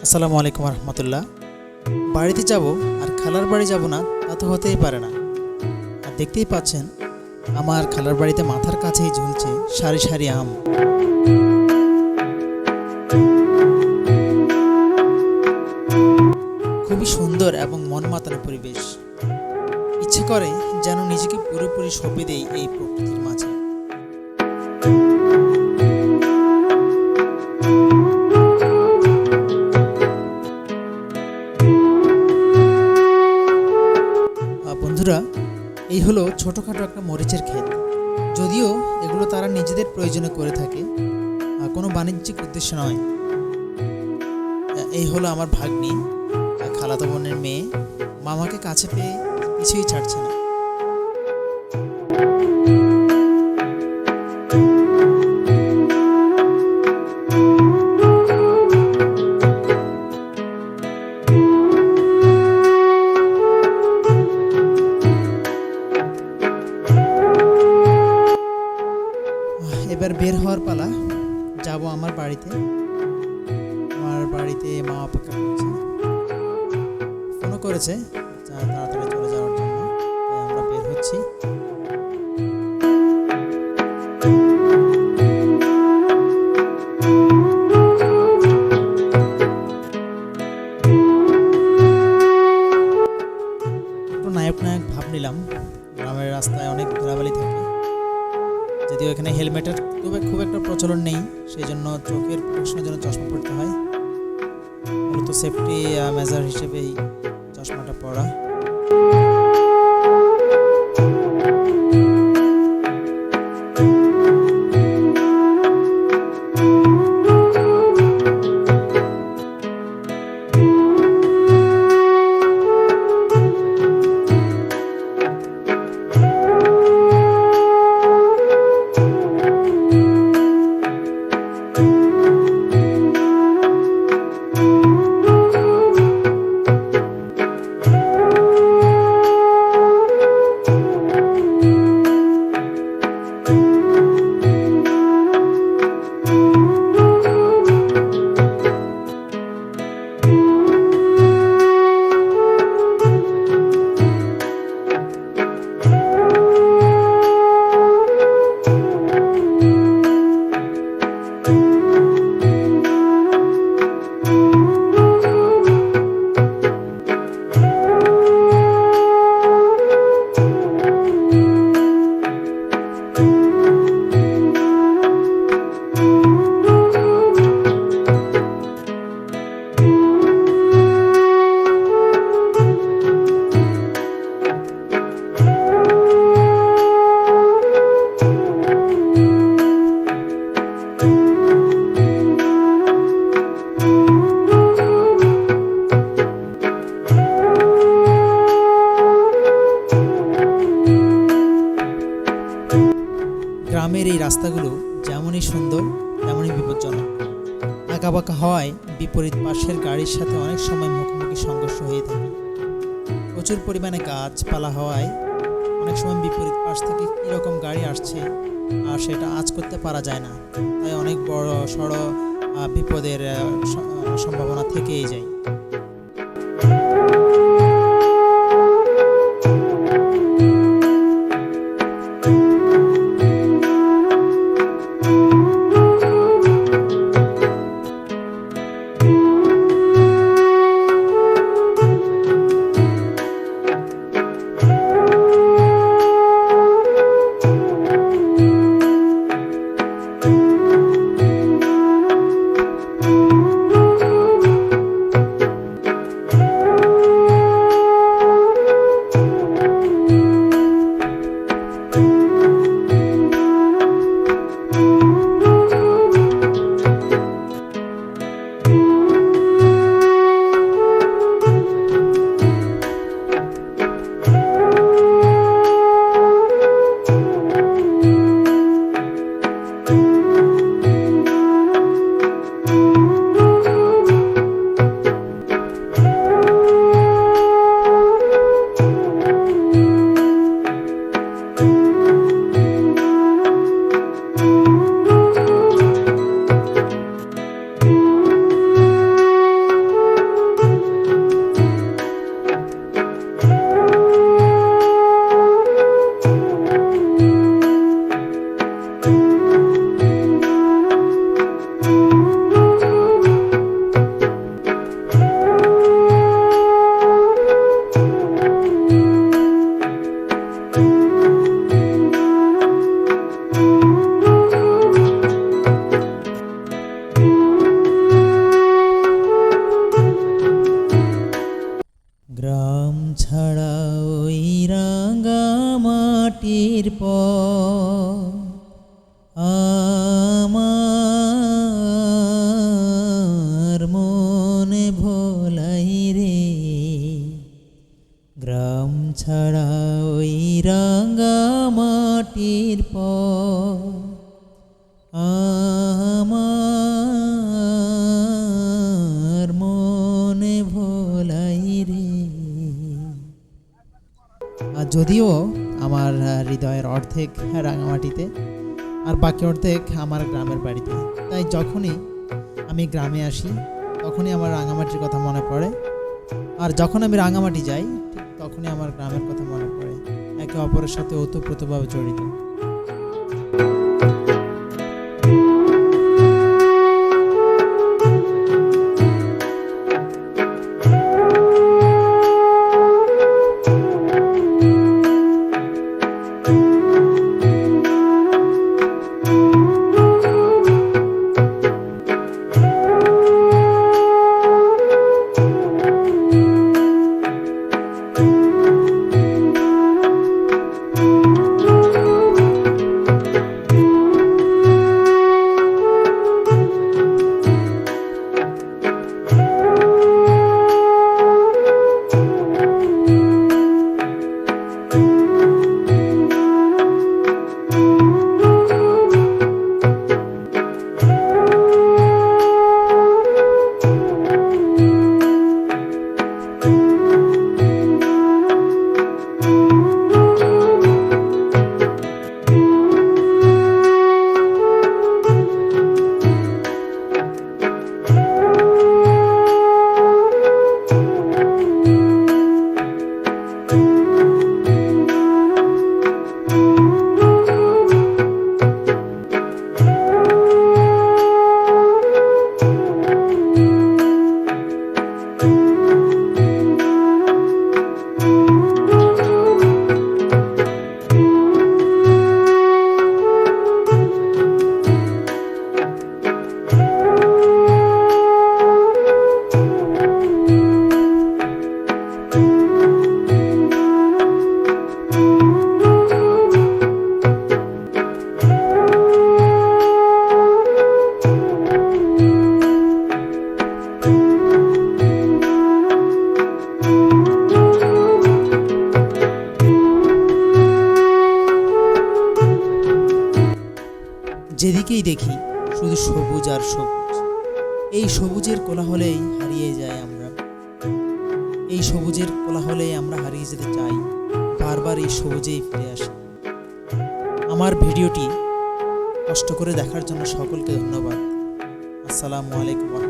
আসসালামু আলাইকুম রহমতুল্লাহ। বাড়িতে যাব আর খালার বাড়ি যাব না, তা তো হতেই পারে না। আর দেখতেই পাচ্ছেন আমার খালার বাড়িতে মাথার কাছেই ঝুলছে সারি সারি আম। খুবই সুন্দর এবং মন মাতানো পরিবেশ। ইচ্ছে করে যেন নিজেকে পুরোপুরি সঁপে দেই এই প্রকৃতির মাঝে। বন্ধুরা, এই হলো ছোটোখাটো একটা মরিচের ক্ষেত। যদিও এগুলো তারা নিজেদের প্রয়োজনে করে থাকে, কোনো বাণিজ্যিক উদ্দেশ্য নয়। এই হলো আমার ভাগ্নি, খালাতো বোনের মেয়ে। মামাকে কাছে পেয়ে কিছুই ছাড়ছে না। এবার বের হওয়ার পালা। যাব আমার বাড়িতে। আমার বাড়িতে মা অপেক্ষা করছে, ফোনও করেছে তাড়াতাড়ি চলে যাওয়ার জন্য। তাই আমরা বের হচ্ছি। একটু নায়ক নায়ক ভাব নিলাম। গ্রামের রাস্তায় অনেক ধুলাবালি থাকে, যদিও এখানে হেলমেটের খুব একটা প্রচলন নেই, সেই জন্য চোখের প্রোটেকশনের জন্য চশমা পরতে হয়। মূলত সেফটি মেজার হিসেবেই চশমাটা পরা। গ্রামের এই রাস্তাগুলো যেমনই সুন্দর তেমনই বিপজ্জনক। আঁকাবাঁকা হওয়ায় বিপরীত পাশের গাড়ির সাথে অনেক সময় মুখোমুখি সংঘর্ষ হয়ে থাকে। প্রচুর পরিমাণে গাছপালা হওয়ায় অনেক সময় বিপরীত পাশ থেকে কীরকম গাড়ি আসছে আর সেটা আঁচ করতে পারা যায় না। তাই অনেক বড় সড় বিপদের সম্ভাবনা থেকেই যায়। যদিও আমার হৃদয়ের অর্ধেক রাঙামাটিতে আর বাকি অর্ধেক আমার গ্রামের বাড়িতে, তাই যখনই আমি গ্রামে আসি তখনই আমার রাঙামাটির কথা মনে পড়ে, আর যখন আমি রাঙামাটি যাই ঠিক তখনই আমার গ্রামের কথা মনে পড়ে। একে অপরের সাথে ওতপ্রোতভাবে জড়িত। যেদিকেই দেখি শুধু সবুজ আর সবুজ। এই সবুজের কোলাহলেই হারিয়ে যাই আমরা, এই সবুজের কোলাহলেই আমরা হারিয়ে যেতে চাই, বারবার এই সবুজেই ফিরে আসি। আমার ভিডিওটি কষ্ট করে দেখার জন্য সকলকে ধন্যবাদ। আসসালামু আলাইকুম।